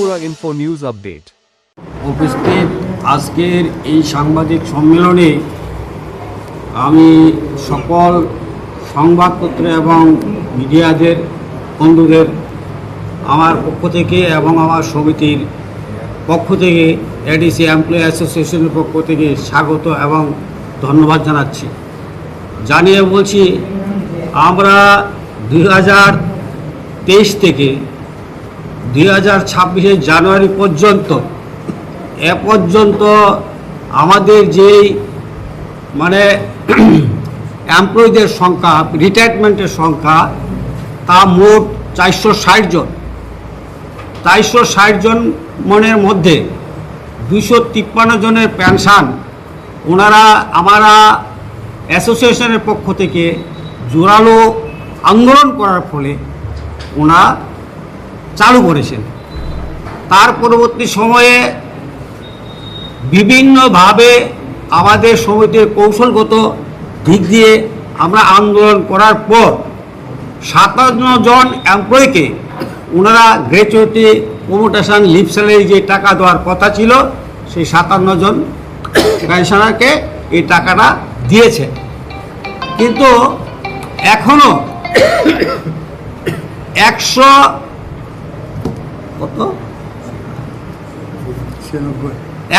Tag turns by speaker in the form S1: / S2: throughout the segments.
S1: Tripura info news update.
S2: উপস্থিত আজকের এই সাংবাদিক সম্মেলনে আমি সকল সংবাদপত্র এবং মিডিয়াদের বন্ধুদের আমার পক্ষ থেকে এবং আমার সমিতির পক্ষ থেকে এডিসি এমপ্লয়ি অ্যাসোসিয়েশনের পক্ষ থেকে স্বাগত এবং ধন্যবাদ জানাচ্ছি। জানিয়ে বলছি, আমরা 2023 থেকে 2026 জানুয়ারি পর্যন্ত আমাদের যেই এমপ্লয়ীদের সংখ্যা, রিটায়ারমেন্টের সংখ্যা, তা মোট 460 জন। 460 জন মনের মধ্যে 253 জনের পেনশন আমরা অ্যাসোসিয়েশনের পক্ষ থেকে জোরালো আন্দোলন করার ফলে চালু করেছেন। তার পরবর্তী সময়ে বিভিন্নভাবে আমাদের সমিতির কৌশলগত দিক দিয়ে আমরা আন্দোলন করার পর 57 জন এমপ্লয়িকে গ্র্যাচুইটি, প্রমোটেশন, লিভ স্যালারি যে টাকা দেওয়ার কথা ছিল, সেই 57 জন পেনশনারকে এই টাকাটা দিয়েছে। কিন্তু এখনও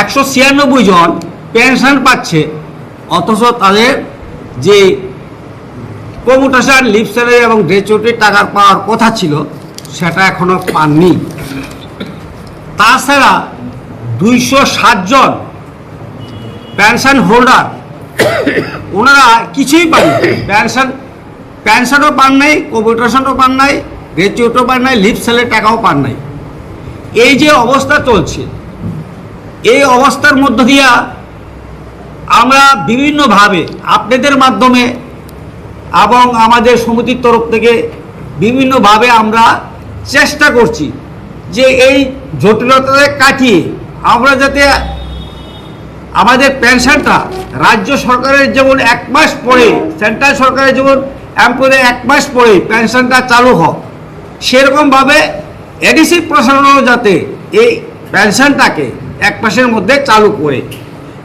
S2: 196 জন পেনশন পাচ্ছে, অথচ তাদের যে প্রমোটেশন, লিভ স্যালারি এবং গ্র্যাচুইটির টাকার পাওয়ার কথা ছিল সেটা এখনো পাননি। তাছাড়া 260 জন পেনশন হোল্ডার কিছুই পাননি, পেনশনও পান নাই, প্রমোটেশনও পান নাই, গ্র্যাচুইটিও পান নাই, লিভ স্যালারি টাকাও পান নাই। এই যে অবস্থা চলছে, এই অবস্থার মধ্য দিয়ে আমরা বিভিন্নভাবে আপনাদের মাধ্যমে এবং আমাদের সমিতির তরফ থেকে বিভিন্নভাবে আমরা চেষ্টা করছি যে এই জটিলতাকে কাটিয়ে আমরা যাতে আমাদের পেনশনটা রাজ্য সরকারের যেমন 1 মাস পরে, সেন্ট্রাল সরকারের যেমন এমপ্লয়ীদের 1 মাস পরে পেনশনটা চালু হোক, সেরকমভাবে এডিসি প্রশাসনও যাতে এই পেনশনটাকে 1 মাসের মধ্যে চালু করে।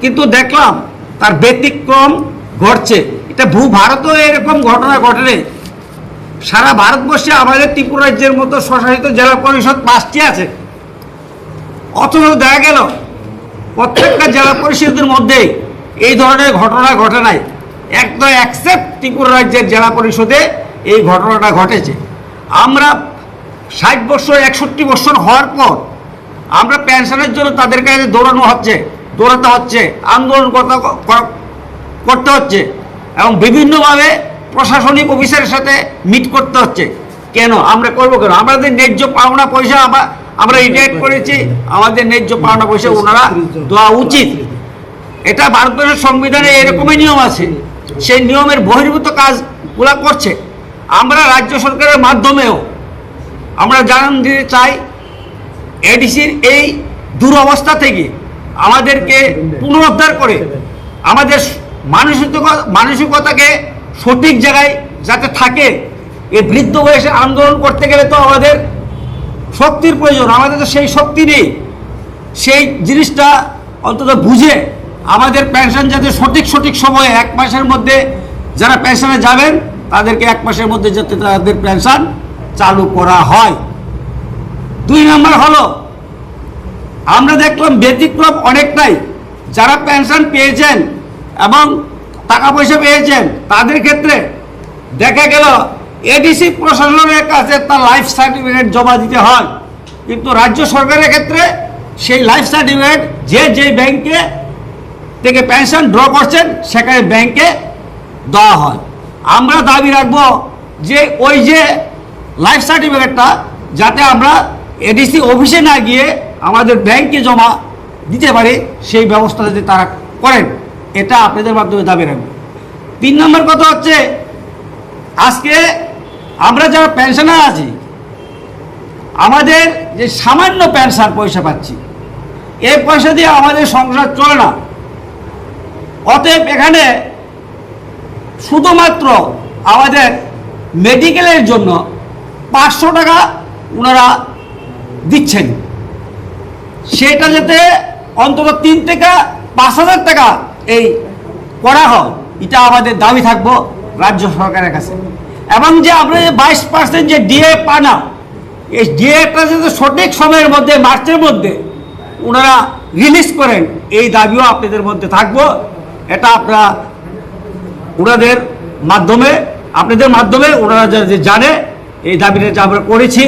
S2: কিন্তু দেখলাম তার ব্যতিক্রম ঘটছে। এটা ভারতেও এরকম ঘটনা ঘটে। সারা ভারতবর্ষে আমাদের ত্রিপুরা রাজ্যের মতো স্বশাসিত জেলা পরিষদ 5টি আছে, অথচ দেখা গেল প্রত্যেকটা জেলা পরিষদের মধ্যে এই ধরনের ঘটনা ঘটে নাই। একদম অ্যাকসেপ্ট ত্রিপুরা রাজ্যের জেলা পরিষদে এই ঘটনাটা ঘটেছে। আমরা 60 বছর 61 বছর হওয়ার পর আমরা পেনশনের জন্য তাদের কাছে দৌড়াতে হচ্ছে, আন্দোলন করতে হচ্ছে এবং বিভিন্নভাবে প্রশাসনিক অফিসারের সাথে মিট করতে হচ্ছে। কেন আমরা করবো কেন? আমাদের ন্যায্য পাওনা পয়সা আমরা রিটায়ার করেছি, আমাদের ন্যায্য পাওনা পয়সা ওনারা দেওয়া উচিত। এটা ভারতবর্ষের সংবিধানে এরকমই নিয়ম আছে, সেই নিয়মের বহির্ভূত কাজগুলো করছে। আমরা রাজ্য সরকারের মাধ্যমেও আমরা জানান দিতে চাই, এডিসির এই দুরবস্থা থেকে আমাদেরকে পুনরুদ্ধার করে আমাদের মানসিকতাকে সঠিক জায়গায় যাতে থাকে। এই বৃদ্ধ বয়সে আন্দোলন করতে গেলে তো আমাদের শক্তির প্রয়োজন, আমাদের তো সেই শক্তি নেই। সেই জিনিসটা অন্তত বুঝে আমাদের পেনশন যাতে সঠিক সময়ে 1 মাসের মধ্যে যারা পেনশনে যাবেন তাদেরকে 1 মাসের মধ্যে যাতে তাদের পেনশন চালু করা হয়। 2 নম্বর হলো, আমরা দেখলাম ব্যতিক্রম অনেকটাই। যারা পেনশন পেয়েছেন এবং টাকা পয়সা পেয়েছেন তাদের ক্ষেত্রে দেখা গেল এডিসি প্রশাসনের কাছে তার লাইফ সার্টিফিকেট জমা দিতে হয়, কিন্তু রাজ্য সরকারের ক্ষেত্রে সেই লাইফ সার্টিফিকেট যে ব্যাংকে থেকে পেনশন ড্র করছেন সেখানে ব্যাংকে দেওয়া হয়। আমরা দাবি রাখবো যে ওই যে লাইফ সার্টিফিকেটটা যাতে আমরা এডিসি অফিসে না গিয়ে আমাদের ব্যাংকে জমা দিতে পারি, সেই ব্যবস্থা যদি তারা করেন, এটা আপনাদের মাধ্যমে দাবি রাখবো। 3 নম্বর কথা হচ্ছে, আজকে আমরা যারা পেনশনার আছি, আমাদের যে সামান্য পেনশন পয়সা পাচ্ছি, এই পয়সা দিয়ে আমাদের সংসার চলে না। অতএব এখানে শুধুমাত্র আমাদের মেডিকেলের জন্য 500 টাকা ওনারা দিচ্ছেন। সেটা যাতে অন্তত 3 থেকে 5,000 টাকা এই করা হয়, এটা আমাদের দাবি থাকবো রাজ্য সরকারের কাছে। এবং যে আমরা যে 22% যে ডিএ পানা, এই ডিএটা যাতে সঠিক সময়ের মধ্যে, মার্চের মধ্যে ওনারা রিলিজ করেন, এই দাবিও আপনাদের মধ্যে থাকবো। এটা আপনারা ওনাদের মাধ্যমে, আপনাদের মাধ্যমে ওনারা যে জানে এই দাবিটা যে আমরা করেছি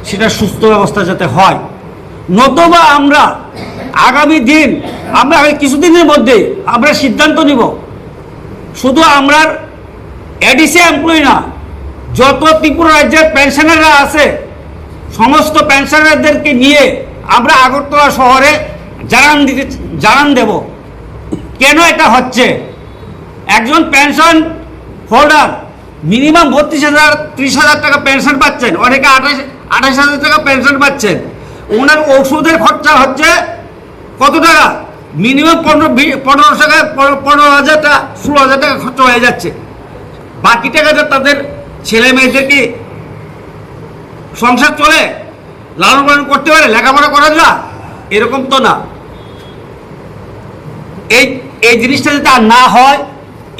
S2: সেটা সুস্থ ব্যবস্থা যাতে হয়। নতুবা আমরা আগামী দিন, আমরা কিছুদিনের মধ্যে আমরা সিদ্ধান্ত নিব, শুধু আমরা এডিসি এমপ্লয়ি না, যত ত্রিপুরা রাজ্যের পেনশনাররা আছে সমস্ত পেনশনারদেরকে নিয়ে আমরা আগরতলা শহরে জানান দেব কেন এটা হচ্ছে। একজন পেনশন হোল্ডার মিনিমাম 32,000 30,000 টাকা পেনশন পাচ্ছেন, অনেকে 28,000 টাকা পেনশন পাচ্ছেন। ওনার ওষুধের খরচা হচ্ছে কত টাকা? মিনিমাম 15,000 টাকা, 15,000 টাকা, 16,000 টাকা খরচা হয়ে যাচ্ছে। বাকি টাকাটা তাদের ছেলে মেয়েদেরকে সংসার চলে, লালন পালন করতে পারে, লেখাপড়া করা যায়, এরকম তো না। এই জিনিসটা যাতে আর না হয়,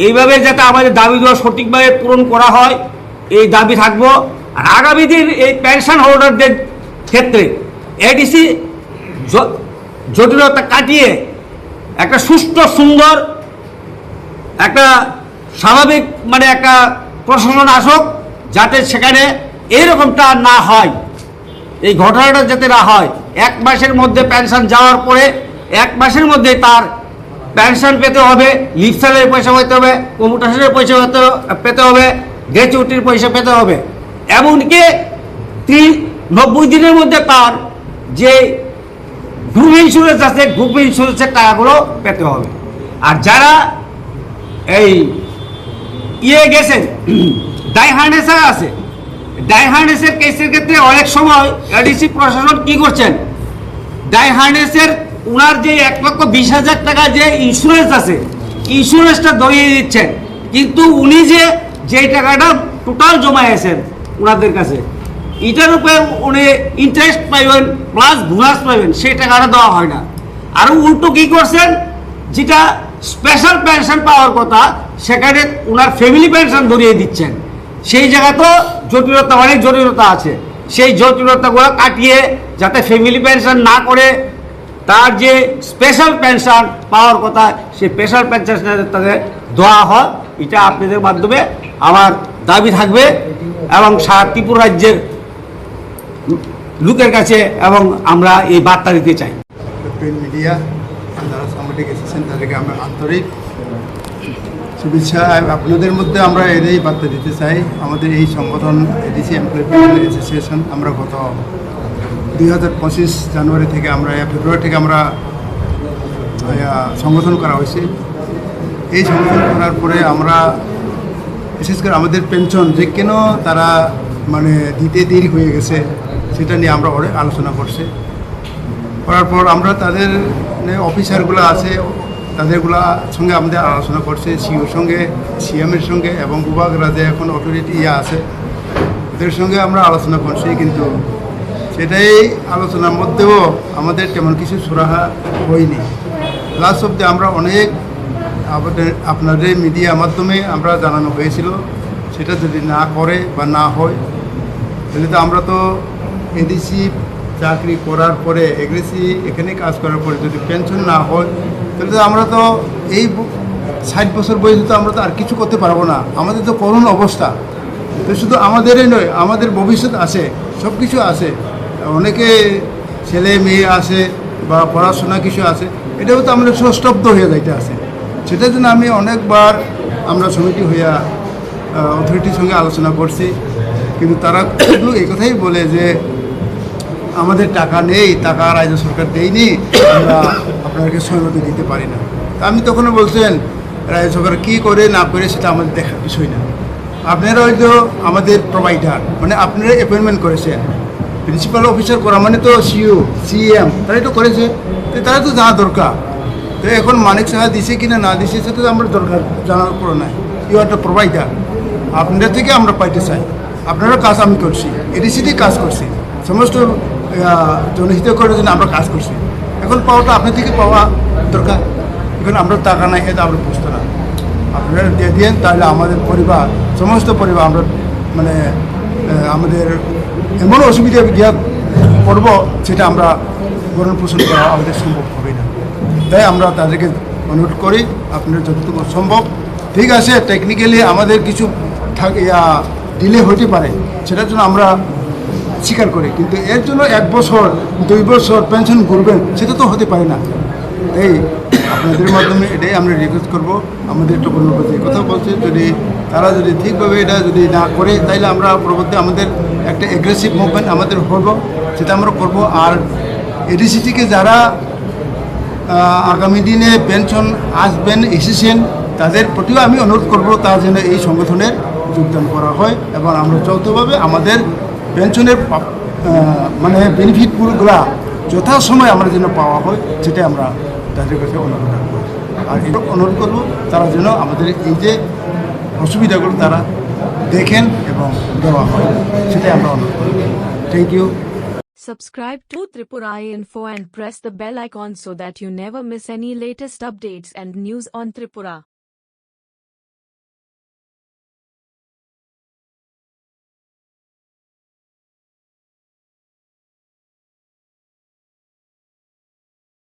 S2: এইভাবে যাতে আমাদের দাবিগুলো সঠিকভাবে পূরণ করা হয়, এই দাবি থাকবো। আর আগামী দিন এই পেনশন হোল্ডারদের ক্ষেত্রে এডিসি জটিলতা কাটিয়ে একটা সুষ্ঠু সুন্দর একটা স্বাভাবিক একটা প্রশাসন আসুক, যাতে সেখানে এইরকমটা না হয়, এই ঘটনাটা যাতে না হয়। 1 মাসের মধ্যে পেনশন যাওয়ার পরে 1 মাসের মধ্যে তার পেনশন পেতে হবে, লিভ স্যালারির পয়সা পেতে হবে, কমিউটেশনের পয়সা পেতে হবে, গ্র্যাচুইটির পয়সা পেতে হবে। এমনকি 90 দিনের মধ্যে তার যে গ্রুপ ইন্স্যুরেন্স আছে, গ্রুপ ইন্স্যুরেন্সের টাকাগুলো পেতে হবে। আর যারা এই গেছেন, ডাই হার্নেসার আছে, ডাই হার্নেসের কেসের ক্ষেত্রে অনেক সময় এডিসি প্রশাসন কি করছেন, ডাই হার্নেসের ওনার যে 1,20,000 টাকা যে ইন্স্যুরেন্স আছে, ইন্স্যুরেন্সটা ধরিয়ে দিচ্ছেন, কিন্তু উনি যে টাকাটা টোটাল জমাইয়েছেন ওনাদের কাছে, এটার উপরে উনি ইন্টারেস্ট পাইবেন প্লাস বোনাস পাইবেন, সেই টাকাটা দেওয়া হয় না। আর উল্টো কি করছেন, যেটা স্পেশাল পেনশন পাওয়ার কথা সেখানে ওনার ফ্যামিলি পেনশন ধরিয়ে দিচ্ছেন। সেই জায়গায় তো জটিলতা, অনেক জটিলতা আছে। সেই জটিলতাগুলো কাটিয়ে যাতে ফ্যামিলি পেনশন না করে তার যে স্পেশাল পেনশন পাওয়ার কথা, সেই স্পেশাল পেনশন তাদের দেওয়া হয়, এটা আপনাদের মাধ্যমে আমার দাবি থাকবে এবং সারা ত্রিপুরা রাজ্যের লোকের কাছে, এবং আমরা এই বার্তা দিতে চাই।
S1: প্রিন্ট মিডিয়া যারা সাংবাদিক এসেছেন তাদেরকে আমরা আন্তরিক শুভেচ্ছা। আপনাদের মধ্যে আমরা এটাই বার্তা দিতে চাই, আমাদের এই সংগঠন এডিসি এমপ্লয়ি অ্যাসোসিয়েশন, আমরা গত 2025 জানুয়ারি থেকে, ফেব্রুয়ারি থেকে আমরা সংগঠন করা হয়েছে। এই সংগঠন করার পরে আমরা বিশেষ করে আমাদের পেনশন যে কেন তারা দিতে দেরি হয়ে গেছে সেটা নিয়ে আমরা অনেক আলোচনা করছি। করার পর আমরা তাদের অফিসারগুলো আছে তাদেরগুলা সঙ্গে আমাদের আলোচনা করছে, সিওর সঙ্গে, সিএমের সঙ্গে, এবং বিভাগরা যে এখন অথরিটি আছে ওদের সঙ্গে আমরা আলোচনা করছি। কিন্তু সেটাই আলোচনার মধ্যেও আমাদের তেমন কিছু সুরাহা হয়নি। লাস্ট অব্দি আমরা অনেক আপনাদের মিডিয়ার মাধ্যমে আমরা জানানো হয়েছিল, সেটা যদি না করে বা না হয় তাহলে তো আমরা তো এডিসি চাকরি করার পরে, এগ্রেসি এখানে কাজ করার পরে যদি পেনশন না হয় তাহলে তো আমরা তো এই 60 বছর বয়সে তো আমরা তো আর কিছু করতে পারবো না। আমাদের তো করুণ অবস্থা। তো শুধু আমাদেরই নয়, আমাদের ভবিষ্যৎ আছে, সব কিছু আছে, অনেকে ছেলে মেয়ে আছে বা পড়াশোনা কিছু আছে, এটাও তো আমাদের স্তব্ধ হয়ে যাইতে আছে। সেটার জন্য আমি অনেকবার আমরা সমিতি হইয়া অথরিটির সঙ্গে আলোচনা করছি, কিন্তু তারা শুধু এই কথাই বলে যে আমাদের টাকা নেই, টাকা রাজ্য সরকার দেয়নি, আমরা আপনাদেরকে সহমতি দিতে পারি না। আমি তখনও বলছেন রাজ্য সরকার কী করে না করে সেটা আমাদের দেখার বিষয় না। আপনারা হয়তো আমাদের প্রোভাইডার, আপনারা অ্যাপয়েন্টমেন্ট করেছেন, প্রিন্সিপাল অফিসার করা তো সিও সিএম তারাই তো করেছে, তো তারা তো জানা দরকার। তো এখন মানিক সাহা দিছে কিনা না দিছে সেটা তো আমরা দরকার জানার উপর নাই। ইউ আর দ্য প্রোভাইডার, আপনাদের থেকে আমরা পাইতে চাই। আপনারা কাজ আমি করছি, এডিসিতে কাজ করছি, সমস্ত জনহিত করার জন্য আমরা কাজ করছি। এখন পাওয়াটা আপনি থেকে পাওয়া দরকার। এখন আমরা টাকা নাই এটা আমরা বুঝতে না, আপনারা দিয়ে দিন, তাহলে আমাদের পরিবার, সমস্ত পরিবার আমরা মানে আমাদের এমন অসুবিধা গিয়া পড়ব সেটা আমরা ভরণ পোষণ করা আমাদের সম্ভব হবে না। তাই আমরা তাদেরকে অনুরোধ করি আপনার যতটুকু সম্ভব, ঠিক আছে টেকনিক্যালি আমাদের কিছু ডিলে হতে পারে, সেটার জন্য আমরা স্বীকার করি, কিন্তু এর জন্য 1 বছর 2 বছর পেনশন করবেন সেটা তো হতে পারে না। এই আপনাদের মাধ্যমে এটাই আমরা রিকোয়েস্ট করবো, আমাদের একটু যে কথা বলছে যদি তারা যদি ঠিকভাবে এটা যদি না করে তাহলে আমরা পরবর্তী আমাদের একটা অ্যাগ্রেসিভ মুভমেন্ট আমাদের করবো, সেটা আমরা করব। আর এডিসি থেকে যারা আগামী দিনে পেনশন আসবেন এসেছেন তাদের প্রতিও আমি অনুরোধ করব তার যেন এই সংগঠনের যোগদান করা হয় এবং আমরা যৌথভাবে আমাদের পেনশনের মানে বেনিফিটগুলো যথাসময় আমরা যেন পাওয়া হয় সেটাই আমরা তাদের কাছে অনুরোধ রাখবো। আর এটা অনুরোধ করবো তারা যেন আমাদের এই যে অসুবিধাগুলো তারা দেখেন এবং দেওয়া হয়, সেটাই আমরা অনুরোধ করব। Thank you.
S3: Subscribe to Tripura Info and press the bell icon so that you never miss any latest updates and news on Tripura.